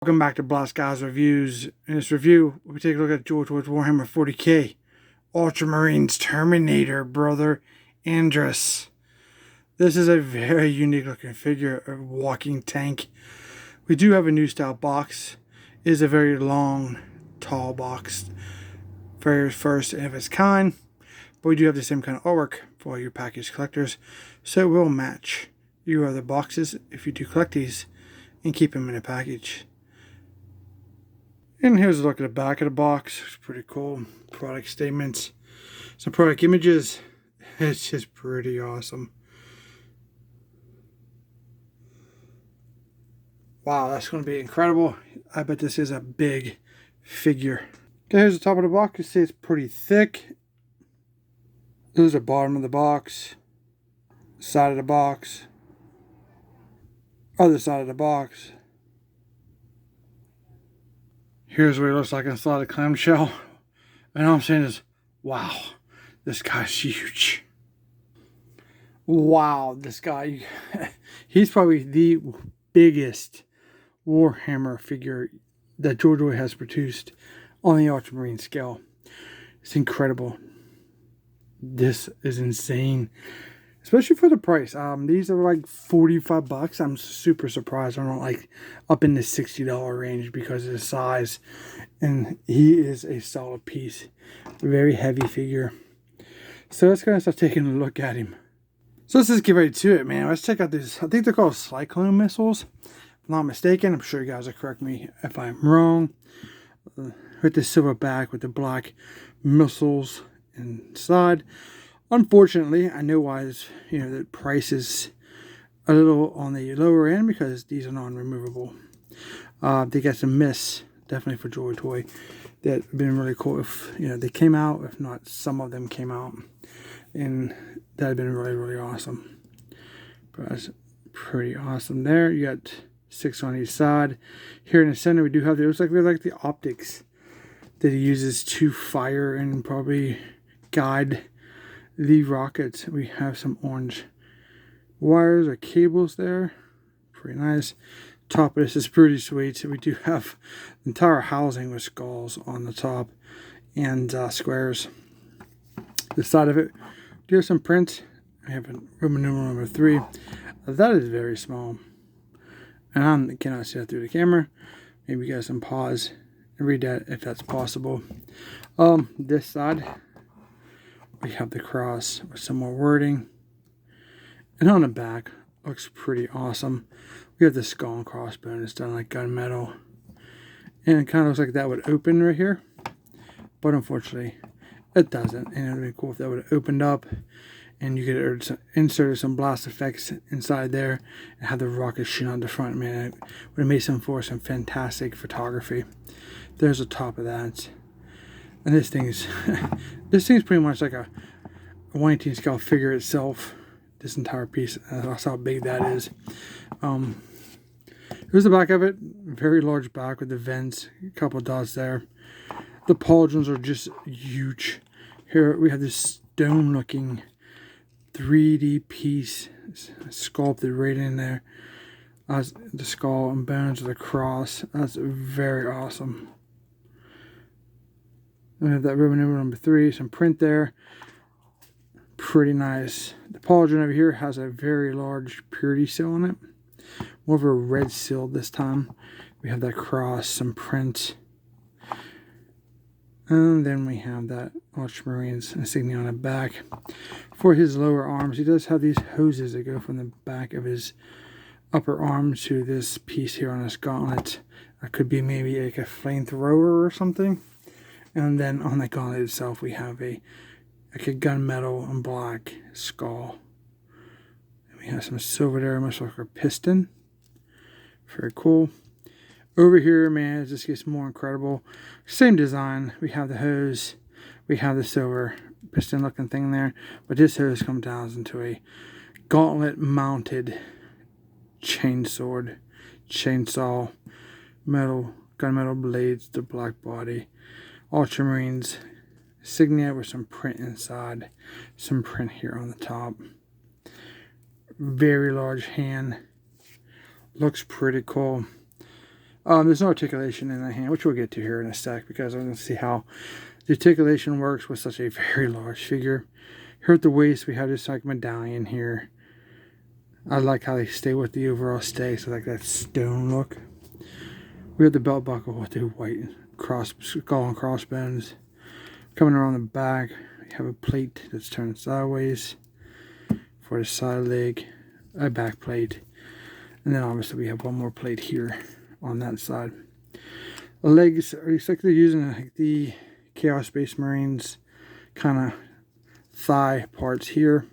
Welcome back to Blast Guys Reviews. In this review, we take a look at Joytoy's Warhammer 40k Ultramarines Terminator brother Andrus. This is a very unique looking figure, a walking tank. We do have a new style box. It is a very long, tall box, very first of its kind. But we do have the same kind of artwork for all your package collectors, so it will match your other boxes if you do collect these and keep them in a package. And here's a look at the back of the box. It's pretty cool. Product statements, some product images. It's just pretty awesome. Wow, that's going to be incredible. I bet this is a big figure. Okay, here's the top of the box. You see it's pretty thick. Here's the bottom of the box. Side of the box. Other side of the box. Here's what he looks like inside the clamshell. And all I'm saying is, wow, this guy's huge. Wow, this guy, he's probably the biggest Warhammer figure that Joytoy has produced on the Ultramarine scale. It's incredible. This is insane. Especially for the price. These are like $45. I'm super surprised they're not like up in the $60 range because of the size. And he is a solid piece. Very heavy figure. So let's go and start taking a look at him. So let's just get right to it, man. Let's check out these. I think they're called Cyclone missiles. If I'm not mistaken. I'm sure you guys will correct me if I'm wrong. With the silver back with the black missiles inside. Unfortunately, I know why the price is a little on the lower end because these are non-removable. They got some miss, definitely for Joytoy, that have been really cool. If they came out, if not, some of them came out, and that had been really, really awesome. But that's pretty awesome there. You got 6 on each side. Here in the center, we do have it looks like we like the optics that he uses to fire and probably guide the rockets. We have some orange wires or cables there. Pretty nice. Top of this is pretty sweet. So we do have the entire housing with skulls on the top and squares. The side of it, we have some print. I have a Roman numeral number 3. That is very small. And I cannot see that through the camera. Maybe you guys can pause and read that if that's possible. This side, we have the cross with some more wording. And on the back, looks pretty awesome. We have the skull and crossbone. It's done like gunmetal. And it kind of looks like that would open right here. But unfortunately, it doesn't. And it would be cool if that would have opened up. And you could insert some blast effects inside there. And have the rocket shoot on the front. Man, it would have made some fantastic photography. There's the top of that. And this thing's pretty much like a 1/18 scale figure itself. This entire piece. That's how big that is. Here's the back of it. Very large back with the vents. A couple dots there. The pauldrons are just huge. Here we have this stone looking 3D piece sculpted right in there. As the skull and bones of the cross. That's very awesome. We have that Roman numeral number 3, some print there. Pretty nice. The pauldron over here has a very large purity seal on it. More of a red seal this time. We have that cross, some print. And then we have that Ultramarines insignia on the back. For his lower arms, he does have these hoses that go from the back of his upper arm to this piece here on his gauntlet. That could be maybe like a flamethrower or something. And then on the gauntlet itself, we have a gunmetal and black skull. And we have some silver there, much like a piston. Very cool. Over here, man, it just gets more incredible. Same design. We have the hose. We have the silver piston-looking thing there. But this hose comes down into a gauntlet-mounted chainsaw, gunmetal blades, the black body. Ultramarines insignia with some print inside, some print here on the top. Very large hand, looks pretty cool. There's no articulation in the hand, which we'll get to here in a sec, because I'm going to see how the articulation works with such a very large figure. Here at the waist, we have this like medallion here. I like how they stay with the overall stay, so like that stone look. We have the belt buckle with the white cross skull and crossbones. Coming around the back, we have a plate that's turned sideways for the side leg, a back plate, and then obviously we have one more plate here on that side. The legs are like they're using like the Chaos Space Marines kind of thigh parts here,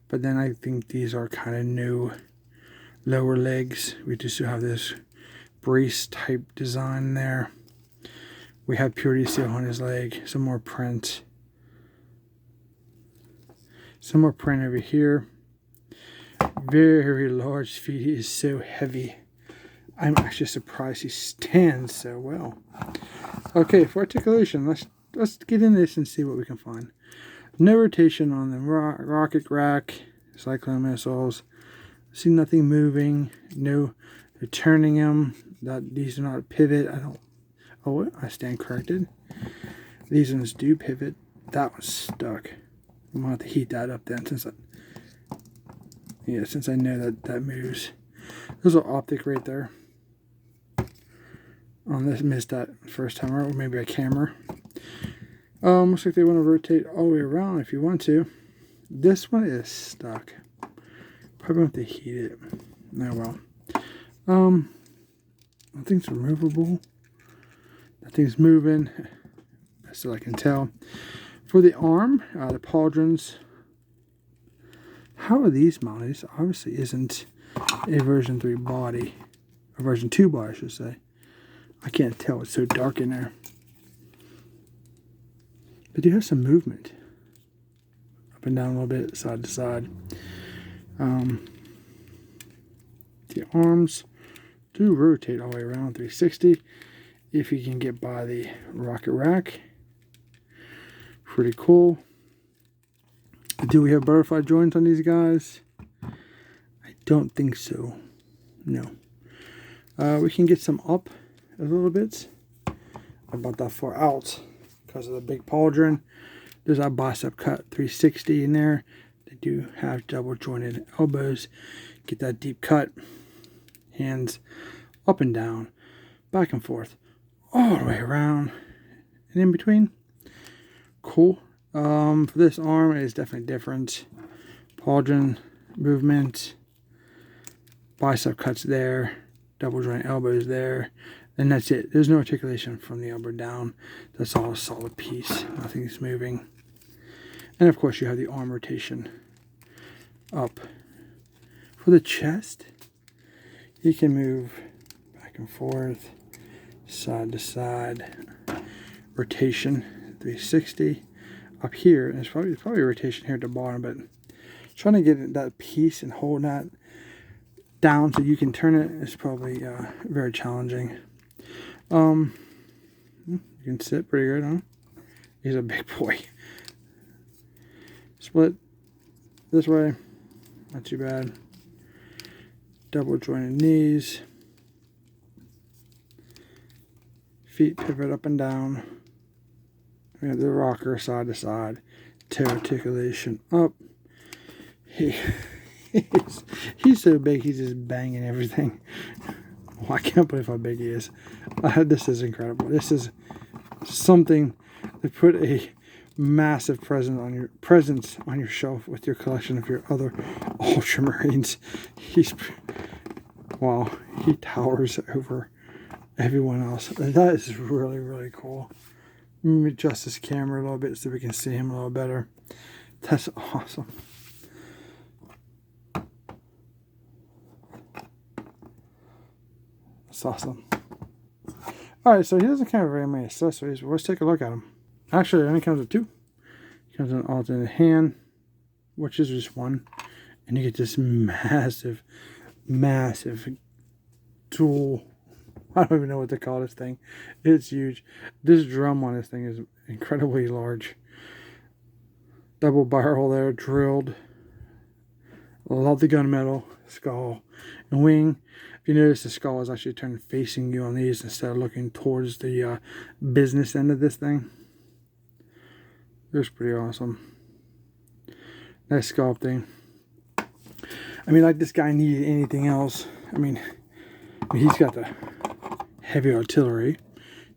but then I think these are kind of new lower legs. We just have this brace type design there. We have Purity Seal on his leg, some more print. Some more print over here. Very large feet. He is so heavy. I'm actually surprised he stands so well. Okay, for articulation, let's get in this and see what we can find. No rotation on the rocket rack, cyclone missiles. See nothing moving. No turning them. These do not pivot. Oh, I stand corrected. These ones do pivot. That one's stuck. I'm gonna have to heat that up then, since I know that moves. There's an optic right there. On this, missed that first time, or maybe a camera. Looks like they want to rotate all the way around if you want to. This one is stuck. Probably have to heat it. Oh well. That thing's removable. That thing's moving. That's all I can tell. For the arm, the pauldrons. How are these mounted? This obviously isn't a version 3 body. A version 2 body, I should say. I can't tell. It's so dark in there. But you have some movement. Up and down a little bit, side to side. The arms do rotate all the way around 360 if you can get by the rocket rack. Pretty cool. Do we have butterfly joints on these guys? I don't think so. No. We can get some up a little bit. About that far out because of the big pauldron. There's our bicep cut 360 in there. They do have double jointed elbows. Get that deep cut. Hands up and down, back and forth, all the way around and in between. Cool. For this arm, it is definitely different. Pauldron movement, bicep cuts there, double joint elbows there, and that's it. There's no articulation from the elbow down. That's all a solid piece. Nothing's moving. And of course, you have the arm rotation up. For the chest, you can move back and forth, side to side, rotation 360. Up here, and it's probably a rotation here at the bottom, but trying to get that piece and hold that down so you can turn it is probably very challenging. You can sit pretty good, huh? He's a big boy. Split this way, not too bad. Double jointed knees. Feet pivot up and down. We have the rocker side to side. Toe articulation up. He's so big, he's just banging everything. Oh, I can't believe how big he is. This is incredible. This is something to put a massive presence on your shelf with your collection of your other Ultramarines. Wow, he towers over everyone else. That is really, really cool. Let me adjust this camera a little bit so we can see him a little better. That's awesome. That's awesome. Alright, so he doesn't come with very many accessories, but let's take a look at him. Actually, it only comes with 2. He comes with an alternate hand, which is just one. And you get this massive tool. I don't even know what to call this thing. It's huge. This drum on this thing is incredibly large. Double barrel there, drilled. Love the gunmetal skull. And wing. If you notice, the skull is actually turned facing you on these instead of looking towards the business end of this thing. It's pretty awesome. Nice sculpting. I mean, like this guy needed anything else. I mean, he's got the heavy artillery.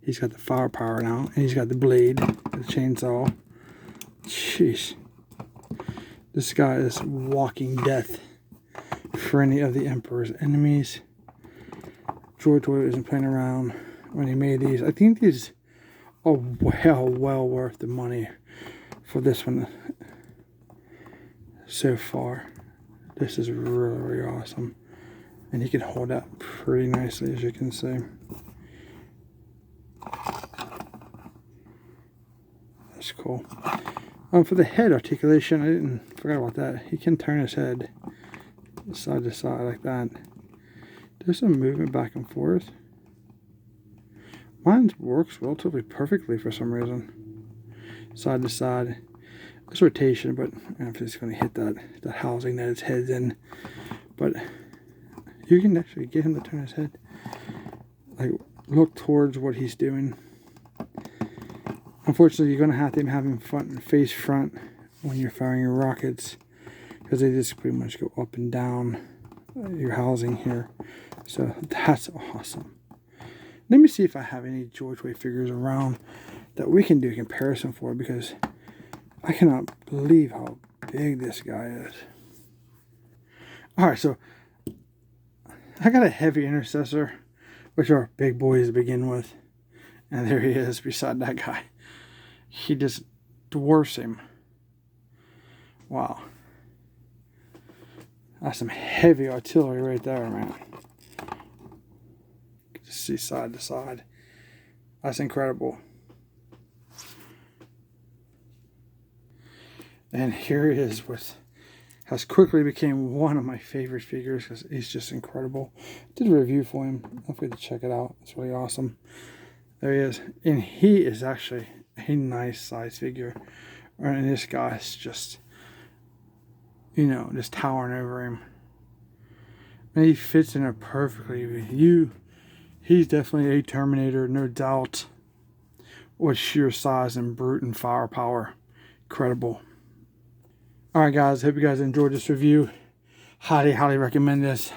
He's got the firepower now. And he's got the blade, the chainsaw. Jeez. This guy is walking death for any of the Emperor's enemies. Joytoy isn't playing around when he made these. I think these are well worth the money for this one so far. This is really, really awesome. And he can hold up pretty nicely, as you can see. That's cool. For the head articulation, I forgot about that. He can turn his head side to side like that. There's some movement back and forth. Mine works relatively perfectly for some reason. Side to side. It's rotation, but I don't know if it's going to hit that housing that his head's in. But you can actually get him to turn his head. Like, look towards what he's doing. Unfortunately, you're going to have to have him face front when you're firing your rockets, because they just pretty much go up and down your housing here. So that's awesome. Let me see if I have any Joytoy figures around that we can do a comparison for, because I cannot believe how big this guy is. Alright, so I got a heavy intercessor, which are big boys to begin with. And there he is beside that guy. He just dwarfs him. Wow. That's some heavy artillery right there, man. You can just see side to side. That's incredible. And here he is with has quickly became one of my favorite figures because he's just incredible. Did a review for him. Don't forget to check it out. It's really awesome. There he is. And he is actually a nice size figure. And this guy's just, you know, just towering over him. And he fits in there perfectly with you. He's definitely a Terminator, no doubt. With sheer size and brute and firepower. Incredible. Alright guys, hope you guys enjoyed this review. Highly recommend this.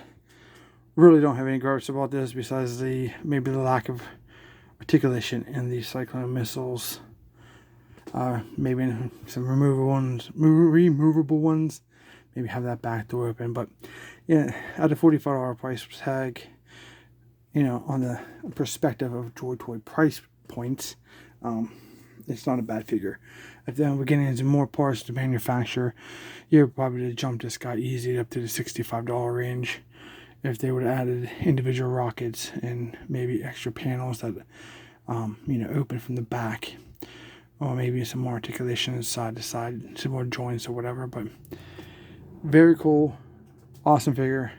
Really don't have any gripes about this besides maybe the lack of articulation in the cyclone missiles. Maybe some removable ones. Maybe have that back door open. But yeah, at a $45 price tag, you know, on the perspective of Joytoy price points, it's not a bad figure. If then we're getting into more parts to manufacture, you're probably to jump this guy easy up to the $65 range. If they would have added individual rockets and maybe extra panels that, you know, open from the back, or maybe some more articulation side to side, some more joints or whatever. But very cool, awesome figure.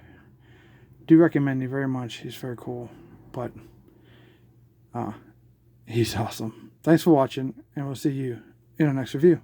Do recommend him very much. He's very cool, but he's awesome. Thanks for watching, and we'll see you in our next review.